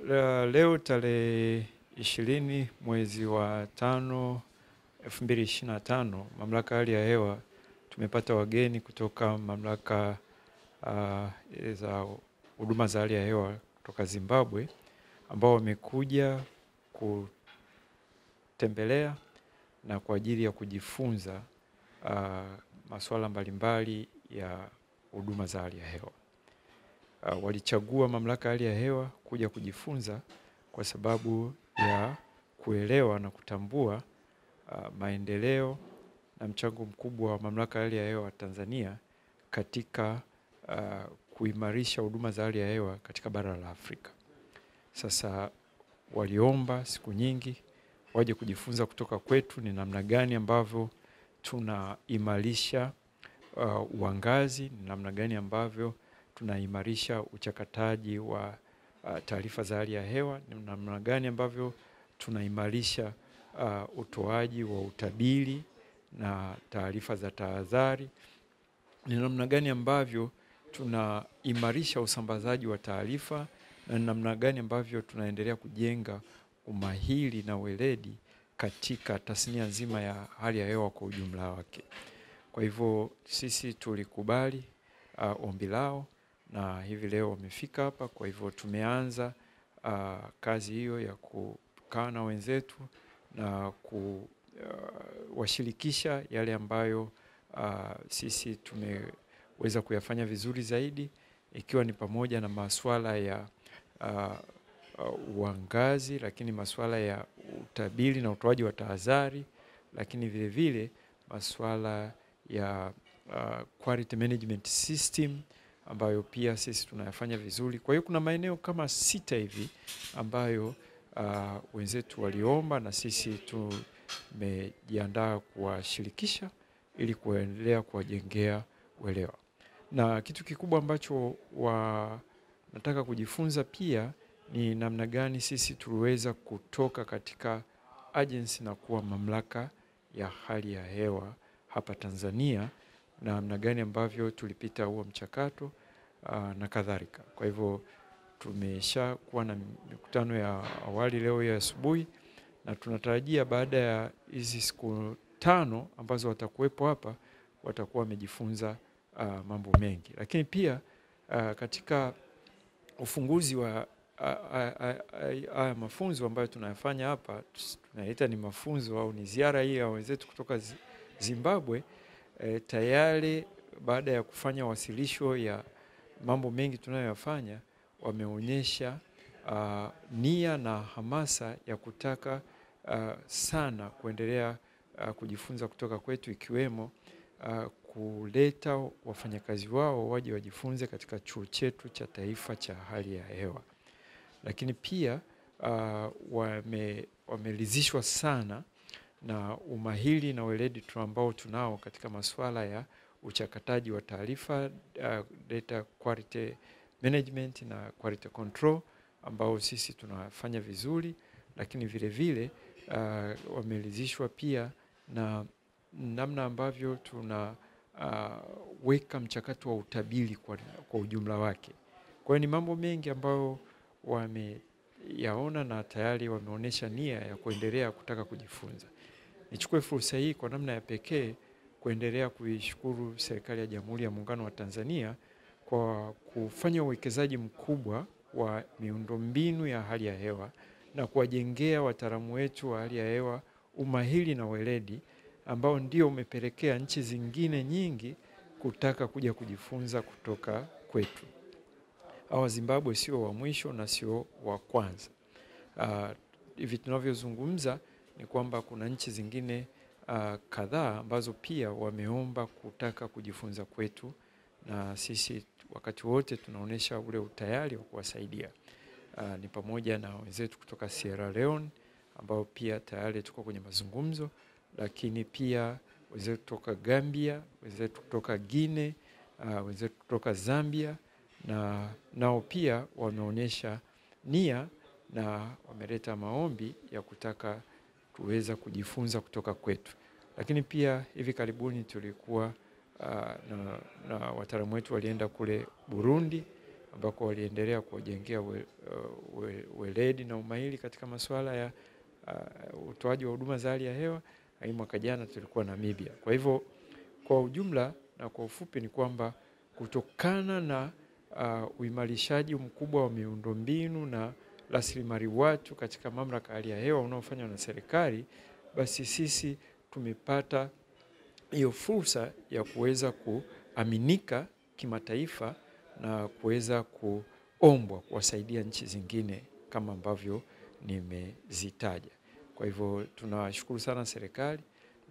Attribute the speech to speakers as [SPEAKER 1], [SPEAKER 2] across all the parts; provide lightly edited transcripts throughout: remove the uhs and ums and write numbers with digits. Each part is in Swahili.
[SPEAKER 1] Leo tarehe 20 mwezi wa 5 2025, mamlaka ya hali ya hewa tumepata wageni kutoka mamlaka za huduma za hali ya hewa kutoka Zimbabwe ambao wamekuja kutembelea na kwa ajili ya kujifunza masuala mbalimbali ya huduma za hali ya hewa. Walichagua mamlaka ya hali ya hewa kuja kujifunza kwa sababu ya kuelewa na kutambua maendeleo na mchango mkubwa wa mamlaka ya hali ya hewa Tanzania katika kuimarisha huduma za hali ya hewa katika bara la Afrika. Sasa waliomba siku nyingi waje kujifunza kutoka kwetu ni namna gani ambavyo tunaimarisha uangazi, ni namna gani ambavyo tunaimarisha uchakataji wa taarifa za hali ya hewa, ni namna gani ambavyo tunaimarisha utoaji wa utabiri na taarifa za tahadhari, ni namna gani ambavyo tunaimarisha usambazaji wa taarifa, na namna gani ambavyo tunaendelea kujenga umahiri na weledi katika tasnia nzima ya hali ya hewa kwa ujumla wake. Kwa hivyo sisi tulikubali ombi lao na hivi leo wamefika hapa. Kwa hivyo tumeanza kazi hiyo ya kukaa na wenzetu na kuwashirikisha yale ambayo sisi tumeweza kuyafanya vizuri zaidi, ikiwa ni pamoja na masuala ya uangazi, lakini masuala ya utabiri na utoaji wa tahadhari, lakini vile vile masuala ya quality management system ambayo pia sisi tunayafanya vizuri. Kwa hiyo kuna maeneo kama 6 hivi ambayo wenzetu waliomba na sisi tumejiandaa kuwashirikisha ili kuendelea kuwajengea uelewa. Na kitu kikubwa ambacho nataka kujifunza pia ni namna gani sisi tuliweza kutoka katika agency na kuwa mamlaka ya hali ya hewa hapa Tanzania, na namna gani ambavyo tulipita huo mchakato na kadhalika. Kwa hivyo tumesha kuwa na mikutano ya awali leo ya asubuhi, na tunatarajia baada ya hizi siku 5 ambazo watakuwepo hapa watakuwa wamejifunza mambo mengi. Lakini pia katika ufunguzi wa haya mafunzo ambayo tunayafanya hapa, tunaita ni mafunzo au ni ziara hii ya wenzetu kutoka Zimbabwe, tayari baada ya kufanya wasilisho ya mambo mengi tunayoyafanya, wameonyesha nia na hamasa ya kutaka sana kuendelea kujifunza kutoka kwetu, ikiwemo kuleta wafanyakazi wao waje wajifunze katika chuo chetu cha taifa cha hali ya hewa. Lakini pia wameridhishwa sana na umahiri na weledi ambao tunao katika masuala ya uchakataji wa taarifa, data quality management na quality control ambao sisi tunafanya vizuri. Lakini vile vile wameridhishwa pia na namna ambavyo tunaweka mchakato wa utabiri kwa ujumla wake. Kwa hiyo ni mambo mengi ambayo wameyaona na tayari wameonyesha nia ya kuendelea kutaka kujifunza. Nichukue fursa hii kwa namna ya pekee kuendelea kuishukuru serikali ya Jamhuri ya Muungano wa Tanzania kwa kufanya uwekezaji mkubwa wa miundombinu ya hali ya hewa na kuwajengea wataalamu wetu wa hali ya hewa umahiri na weledi ambao ndio umepelekea nchi zingine nyingi kutaka kuja kujifunza kutoka kwetu. Hawa Zimbabwe sio wa mwisho na sio wa kwanza. Hivi tunavyozungumza ni kwamba kuna nchi zingine kadhaa ambazo pia wameomba kutaka kujifunza kwetu, na sisi wakati wote tunaonesha ule utayari wa kuwasaidia. Ni pamoja na wenzetu kutoka Sierra Leone ambao pia tayari tuko kwenye mazungumzo, lakini pia wenzetu kutoka Gambia, wenzetu kutoka Guinea, wenzetu kutoka Zambia, na nao pia wameonyesha nia na wameleta maombi ya kutaka tuweza kujifunza kutoka kwetu. Lakini pia hivi karibuni tulikuwa na wataalamu wetu walienda kule Burundi ambako waliendelea kuwajengea weledi na umahiri katika masuala ya utoaji wa huduma za hali ya hewa. Mwaka jana tulikuwa Namibia. Kwa hivyo kwa ujumla na kwa ufupi ni kwamba kutokana na uimarishaji mkubwa wa miundombinu na rasilimali watu katika mamlaka ya hali ya hewa unaofanywa na serikali, basi sisi tumepata hiyo fursa ya kuweza kuaminika kimataifa na kuweza kuombwa kuwasaidia nchi zingine kama ambavyo nimezitaja. Kwa hivyo tunashukuru sana serikali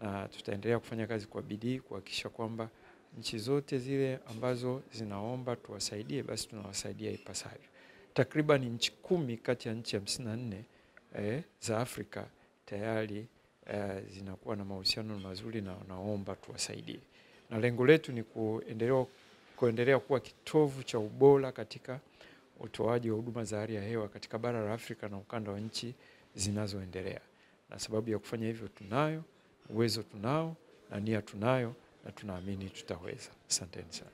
[SPEAKER 1] na tutaendelea kufanya kazi kwa bidii kuhakikisha kwamba nchi zote zile ambazo zinaomba tuwasaidie basi tunawasaidia ipasavyo. Takriban nchi 10 kati ya nchi 54 za Afrika tayari zinakuwa na mahusiano mazuri na wanaomba tuwasaidie. Na lengo letu ni kuendelea kuwa kitovu cha ubora katika utoaji wa huduma za hali ya hewa katika bara la Afrika na ukanda wa nchi zinazoendelea. Na sababu ya kufanya hivyo tunayo, uwezo tunao, na nia tunayo, na tunaamini tutaweza. Asanteni sana.